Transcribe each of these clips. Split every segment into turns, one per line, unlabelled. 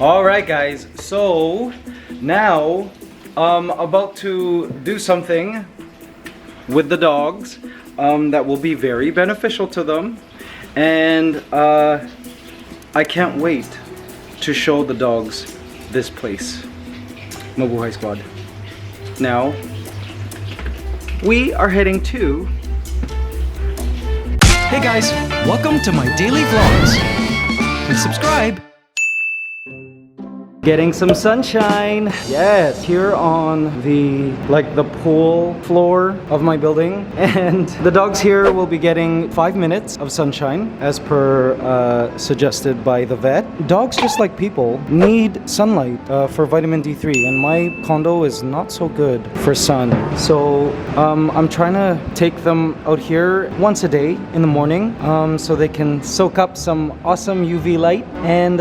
Alright guys, so now about to do something with the dogs that will be very beneficial to them, and I can't wait to show the dogs this place. Mabuhay Squad. Now we are heading to...
Hey guys, welcome to my daily vlogs. Please subscribe.
Getting some sunshine. Yes, here on the pool floor of my building, and the dogs here will be getting 5 minutes of sunshine as per suggested by the vet. Dogs, just like people, need sunlight for vitamin D3, and my condo is not so good for sun. So I'm trying to take them out here once a day in the morning so they can soak up some awesome UV light and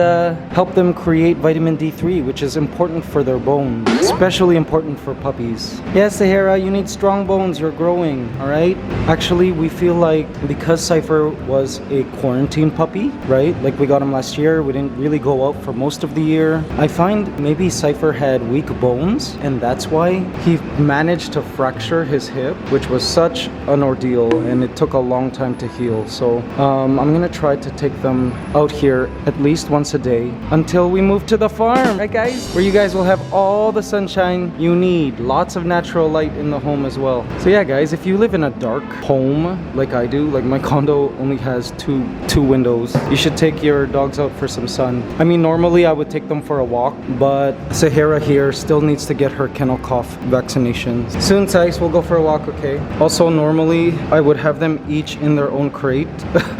help them create vitamin D3, which is important for their bones, especially important for puppies. Yes, Sahara, you need strong bones, you're growing, all right? Actually, we feel like because Cypher was a quarantine puppy, right? Like we got him last year, we didn't really go out for most of the year. I find maybe Cypher had weak bones, and that's why he managed to fracture his hip, which was such an ordeal, and it took a long time to heal. So I'm gonna try to take them out here at least once a day until we move to the farm, right guys? Where you guys will have all the sunshine you need. Lots of natural light in the home as well. So yeah guys, if you live in a dark home like I do, like my condo only has two windows, you should take your dogs out for some sun. I mean, normally I would take them for a walk, but Sahara here still needs to get her kennel cough vaccination. Soon, Sykes, we'll go for a walk, okay? Also, normally I would have them each in their own crate,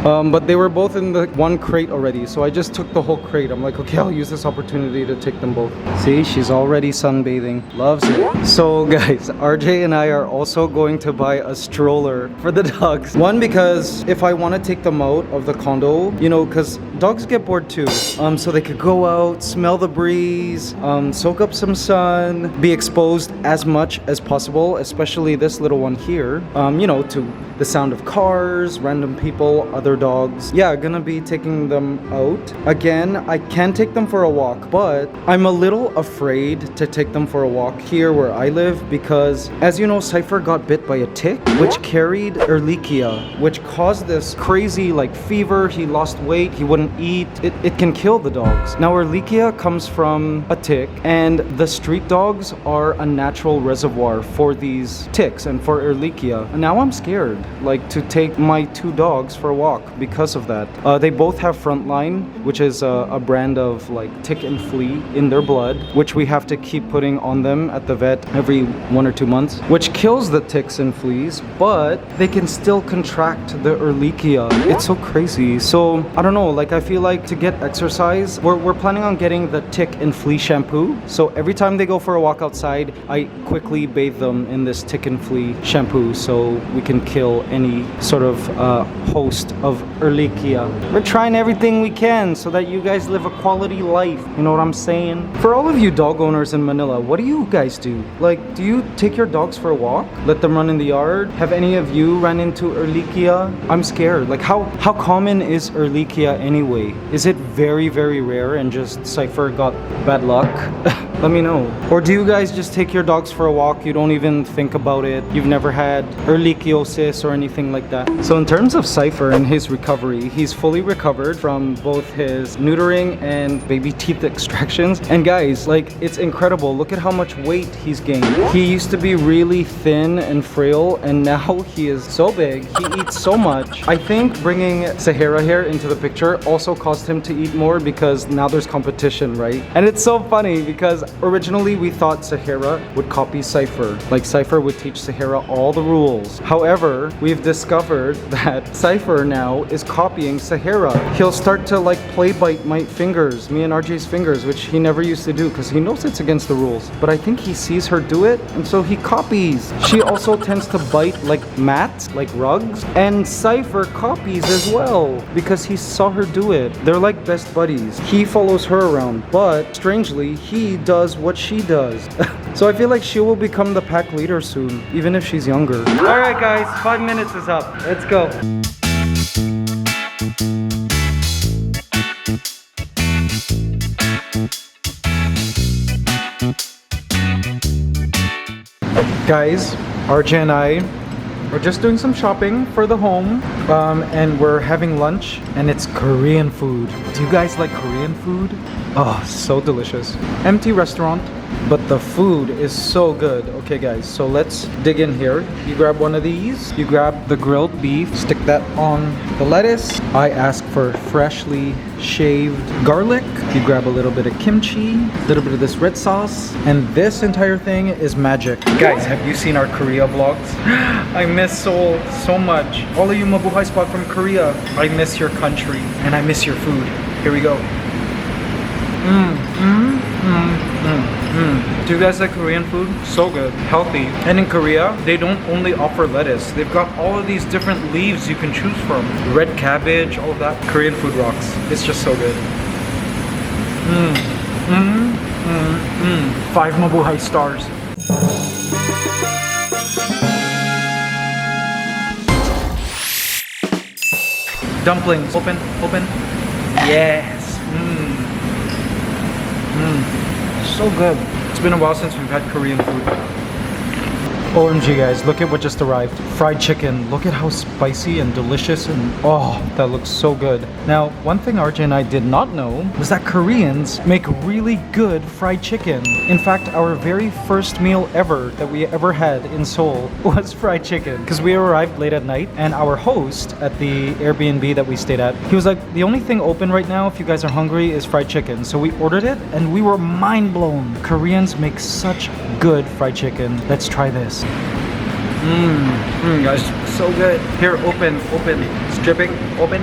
but they were both in the one crate already, so I just took the whole crate. I'm like, okay, I'll use this opportunity to take them both. See, she's already sunbathing. Loves it. So guys, RJ and I are also going to buy a stroller for the dogs. One, because if I want to take them out of the condo, you know, because dogs get bored too. So they could go out, smell the breeze, soak up some sun, be exposed as much as possible, especially this little one here, you know, to the sound of cars, random people, other dogs. Yeah, gonna be taking them out. Again, I can take them for a walk, but I'm a little afraid to take them for a walk here where I live because, as you know, Cypher got bit by a tick, which carried Ehrlichia, which caused this crazy fever. He lost weight, he wouldn't eat. It can kill the dogs. Now, Ehrlichia comes from a tick, and the street dogs are a natural reservoir for these ticks and for Ehrlichia. And now I'm scared, to take my two dogs for a walk because of that. They both have Frontline, which is a brand of tick and flea in their blood, which we have to keep putting on them at the vet every 1 or 2 months, which kills the ticks and fleas, but they can still contract the Ehrlichia. It's so crazy. So I don't know, I feel like to get exercise, we're planning on getting the tick and flea shampoo. So every time they go for a walk outside, I quickly bathe them in this tick and flea shampoo so we can kill any sort of host of Ehrlichia. We're trying everything we can so that you guys live a quality life. You know what I'm saying? For all of you dog owners in Manila, what do you guys do? Do you take your dogs for a walk? Let them run in the yard? Have any of you run into Ehrlichia? I'm scared. How common is Ehrlichia anyway? Is it very, very rare and just Cypher got bad luck? Let me know. Or do you guys just take your dogs for a walk? You don't even think about it. You've never had Ehrlichiosis or anything like that. So in terms of Cypher and his recovery, he's fully recovered from both his neutering and baby teeth extractions. And guys, it's incredible. Look at how much weight he's gained. He used to be really thin and frail, and now he is so big. He eats so much. I think bringing Sahara here into the picture also caused him to eat more because now there's competition, right? And it's so funny because originally we thought Sahara would copy Cypher. Cypher would teach Sahara all the rules. However, we've discovered that Cypher now is copying Sahara. He'll start to play bite my fingers, me and RJ's fingers, which he never used to do because he knows it's against the rules. But I think he sees her do it, and so he copies. She also tends to bite mats, rugs, and Cypher copies as well because he saw her do it. They're best buddies. He follows her around, but strangely, he does what she does. So I feel like she will become the pack leader soon, even if she's younger. All right, guys, 5 minutes is up. Let's go. Guys, RJ and I are just doing some shopping for the home, and we're having lunch, and it's Korean food. Do you guys like Korean food? Oh, so delicious. Empty restaurant, but the food is so good. Okay guys, so let's dig in here. You grab one of these, you grab the grilled beef, stick that on the lettuce. I ask for freshly shaved garlic. You grab a little bit of kimchi, a little bit of this red sauce, and this entire thing is magic. Guys, have you seen our Korea vlogs? I miss Seoul so much. All of you Mabuhay Squad from Korea, I miss your country and I miss your food. Here we go. Do you guys like Korean food? So good, healthy. And in Korea, they don't only offer lettuce. They've got all of these different leaves you can choose from. Red cabbage, all of that. Korean food rocks. It's just so good. 5 Mabuhay stars. Dumplings, open. Yes. So good. It's been a while since we've had Korean food. OMG guys, look at what just arrived. Fried chicken. Look at how spicy and delicious, and oh, that looks so good. Now, one thing RJ and I did not know was that Koreans make really good fried chicken. In fact, our very first meal ever that we ever had in Seoul was fried chicken. Because we arrived late at night, and our host at the Airbnb that we stayed at, he was like, the only thing open right now if you guys are hungry is fried chicken. So we ordered it, and we were mind blown. Koreans make such good fried chicken. Let's try this. Guys, so good. Here, open. It's dripping. Open.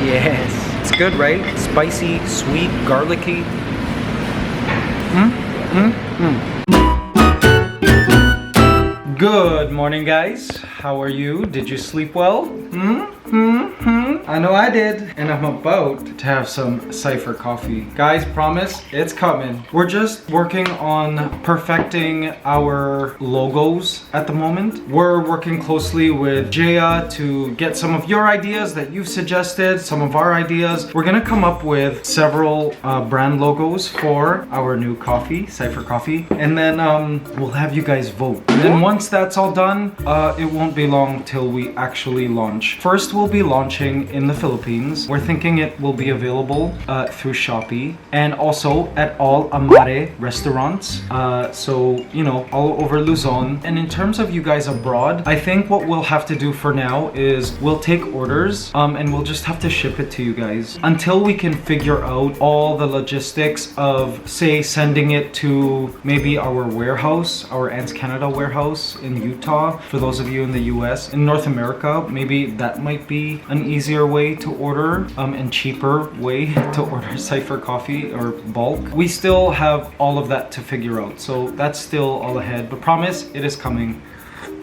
Yes. It's good, right? Spicy, sweet, garlicky. Good morning, guys. How are you? Did you sleep well? I know I did. And I'm about to have some Cypher coffee. Guys, promise, it's coming. We're just working on perfecting our logos at the moment. We're working closely with Jaya to get some of your ideas that you've suggested, some of our ideas. We're gonna come up with several brand logos for our new coffee, Cypher coffee. And then we'll have you guys vote. And then once that's all done, it won't be long till we actually launch. First, we'll be launching in the Philippines. We're thinking it will be available through Shopee and also at all Amare restaurants. So, you know, all over Luzon. And in terms of you guys abroad, I think what we'll have to do for now is we'll take orders and we'll just have to ship it to you guys until we can figure out all the logistics of, say, sending it to maybe our warehouse, our ANTSCANADA warehouse in Utah. For those of you in the US, in North America, maybe that might be an easier way to order and cheaper way to order Cypher coffee or bulk. We still have all of that to figure out, so that's still all ahead, but promise it is coming.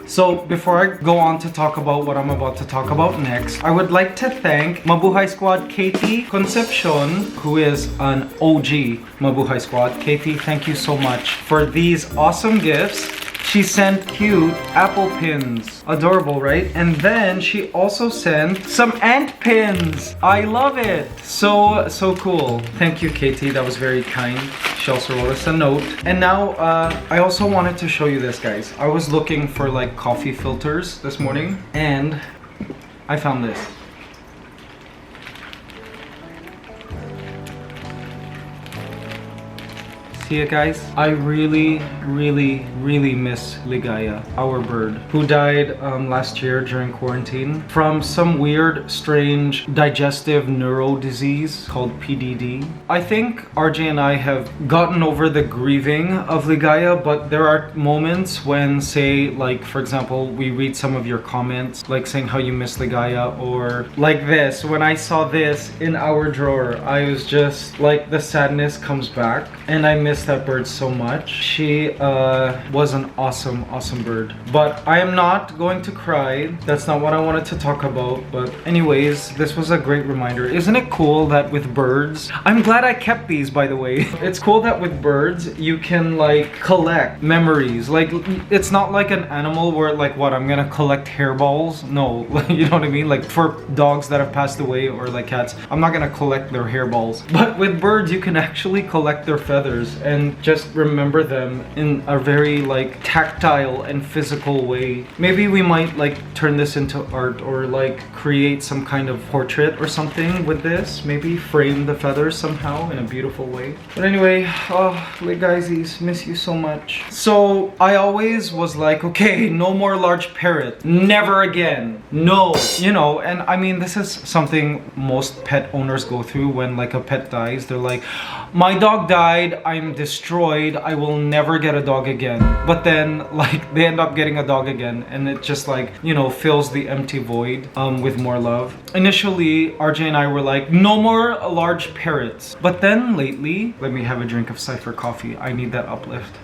So before I go on to talk about what I'm about to talk about next, I would like to thank Mabuhay Squad Katie Concepcion, who is an OG Mabuhay Squad. Katie, thank you so much for these awesome gifts. She sent cute apple pins. Adorable, right? And then she also sent some ant pins. I love it. So cool. Thank you, Katie. That was very kind. She also wrote us a note. And now, I also wanted to show you this, guys. I was looking for like coffee filters this morning, and I found this. See it, guys? I really miss Ligaya, our bird, who died last year during quarantine from some weird, strange digestive neuro disease called PDD. I think RJ and I have gotten over the grieving of Ligaya, but there are moments when, say, like, for example, we read some of your comments, like saying how you miss Ligaya, or like this. When I saw this in our drawer, I was just like, the sadness comes back, and I miss that bird so much. She was an awesome bird, but I am not going to cry. That's not what I wanted to talk about. But anyways, this was a great reminder. Isn't it cool that with birds, I'm glad I kept these, by the way. It's cool that with birds you can like collect memories. Like, it's not like an animal where like, what, I'm gonna collect hairballs? No, you know what I mean? Like for dogs that have passed away, or like cats, I'm not gonna collect their hairballs. But with birds you can actually collect their feathers. and just remember them in a very like tactile and physical way. Maybe we might like turn this into art or like create some kind of portrait or something with this. Maybe frame the feathers somehow in a beautiful way. But anyway, guys, miss you so much. So I always was like, okay, no more large parrot, never again, no, you know. And I mean, this is something most pet owners go through when like a pet dies. They're like, my dog died, I'm destroyed, I will never get a dog again. But then like they end up getting a dog again, and it just like, you know, fills the empty void with more love. Initially, RJ and I were like, no more large parrots. But then lately, let me have a drink of Cypher coffee. I need that uplift.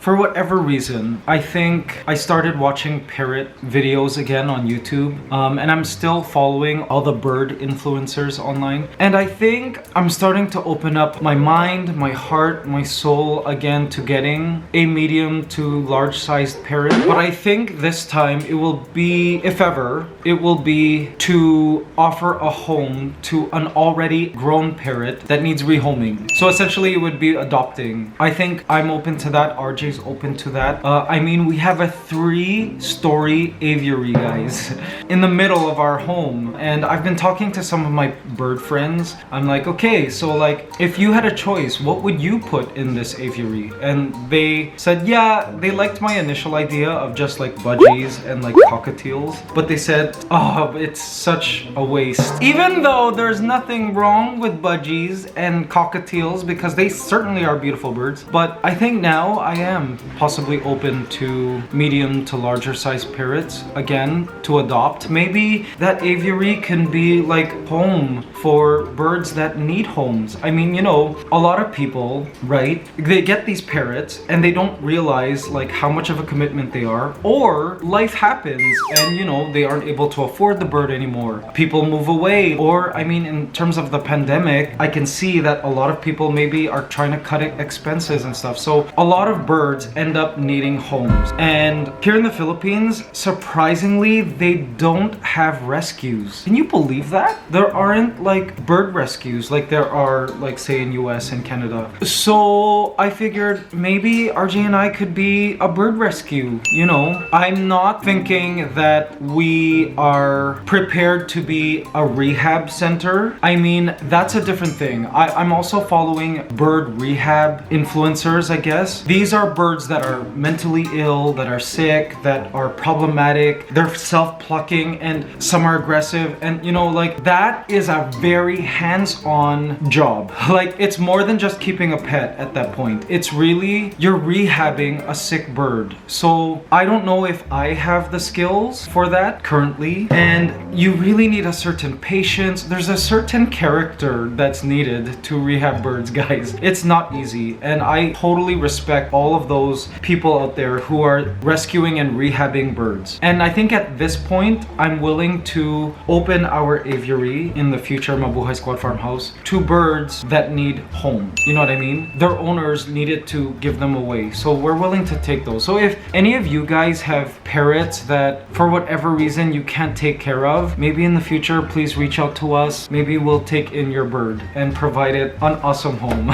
For whatever reason, I think I started watching parrot videos again on YouTube, and I'm still following all the bird influencers online. And I think I'm starting to open up my mind, my heart, my soul again to getting a medium to large sized parrot. But I think this time it will be, if ever, it will be to offer a home to an already grown parrot that needs rehoming. So essentially it would be adopting. I think I'm open to that. RJ's open to that. I mean, we have a 3-story aviary, guys, in the middle of our home. And I've been talking to some of my bird friends. I'm like, okay, so like if you had a choice, what would you put in this aviary? And they said, yeah, they liked my initial idea of just like budgies and like cockatiels, but they said, oh, it's such a waste. Even though there's nothing wrong with budgies and cockatiels, because they certainly are beautiful birds, but I think now I am possibly open to medium to larger size parrots again to adopt. Maybe that aviary can be like home for birds that need homes. I mean, you know, a lot of people, right, they get these parrots and they don't realize like how much of a commitment they are, or life happens and you know they aren't able to afford the bird anymore. People move away, or I mean, in terms of the pandemic, I can see that a lot of people maybe are trying to cut expenses and stuff. So a lot of birds end up needing homes. And here in the Philippines, surprisingly, they don't have rescues. Can you believe that? There aren't like bird rescues like there are like say in US and Canada. So I figured maybe RJ and I could be a bird rescue, you know. I'm not thinking that we are prepared to be a rehab center. I mean, that's a different thing. I'm also following bird rehab influencers, I guess. These are birds that are mentally ill, that are sick, that are problematic. They're self-plucking and some are aggressive. And you know, like that is a very hands-on job. Like it's more than just keeping a pet at that point. It's really, you're rehabbing a sick bird. So I don't know if I have the skills for that currently. And you really need a certain patience. There's a certain character that's needed to rehab birds, guys. It's not easy. And I totally respect all of those people out there who are rescuing and rehabbing birds. And I think at this point, I'm willing to open our aviary in the future Mabuhay Squad Farmhouse to birds that need homes. You know what I mean? Their owners needed to give them away. So we're willing to take those. So if any of you guys have parrots that for whatever reason you can't take care of, maybe in the future, please reach out to us. Maybe we'll take in your bird and provide it an awesome home.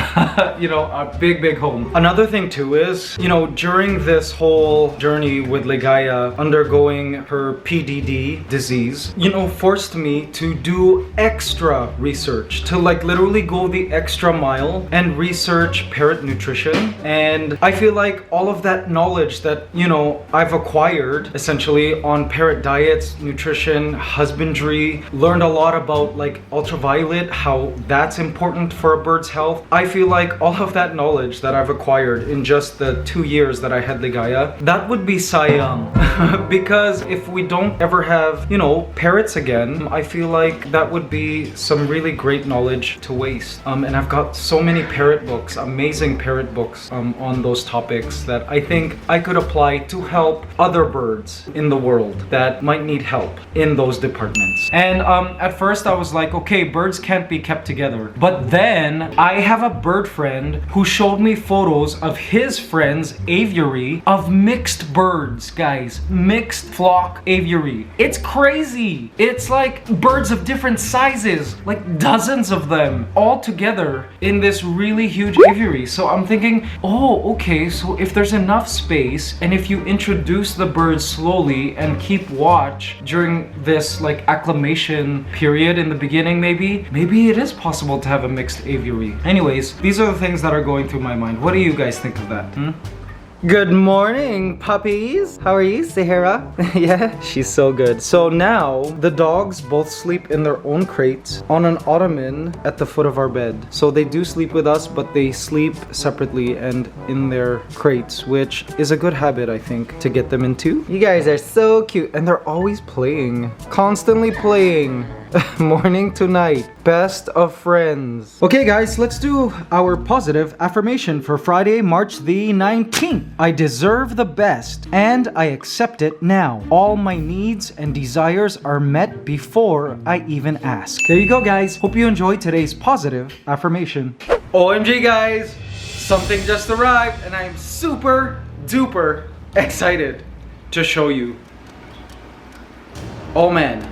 You know, a big, big home. Another thing too is, you know, during this whole journey with Ligaya undergoing her PDD disease, you know, forced me to do extra research, to like literally go the extra mile and research parrot nutrition. And I feel like all of that knowledge that, you know, I've acquired essentially on parrot diets, nutrition, husbandry, learned a lot about like ultraviolet, how that's important for a bird's health. I feel like all of that knowledge that I've acquired in just the 2 years that I had Ligaya, that would be sayang. Because if we don't ever have, you know, parrots again, I feel like that would be some really great knowledge to waste. And I've got so many parrot books, amazing parrot books on those topics that I think I could apply to help other birds in the world that might need help in those departments. And at first I was like, okay, birds can't be kept together. But then I have a bird friend who showed me photos of his friend's aviary of mixed birds, guys. Mixed flock aviary. It's crazy. It's like birds of different sizes, like dozens of them all together in this really huge aviary. So I'm thinking, oh, okay, so if there's enough space and if you introduce the birds slowly and keep watch during this like acclimation period in the beginning, maybe it is possible to have a mixed aviary. Anyways, these are the things that are going through my mind. What do you guys think of that? Good morning, puppies. How are you, Sahara? Yeah, she's so good. So now the dogs both sleep in their own crates on an ottoman at the foot of our bed. So they do sleep with us, but they sleep separately and in their crates, which is a good habit, I think, to get them into. You guys are so cute, and they're always playing, constantly playing. Morning to night, best of friends. Okay guys, let's do our positive affirmation for Friday, March the 19th. I deserve the best and I accept it now. All my needs and desires are met before I even ask. There you go guys. Hope you enjoyed today's positive affirmation. OMG guys, something just arrived and I'm super duper excited to show you. Oh man,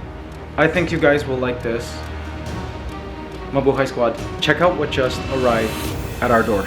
I think you guys will like this. Mabuhay squad. Check out what just arrived at our door.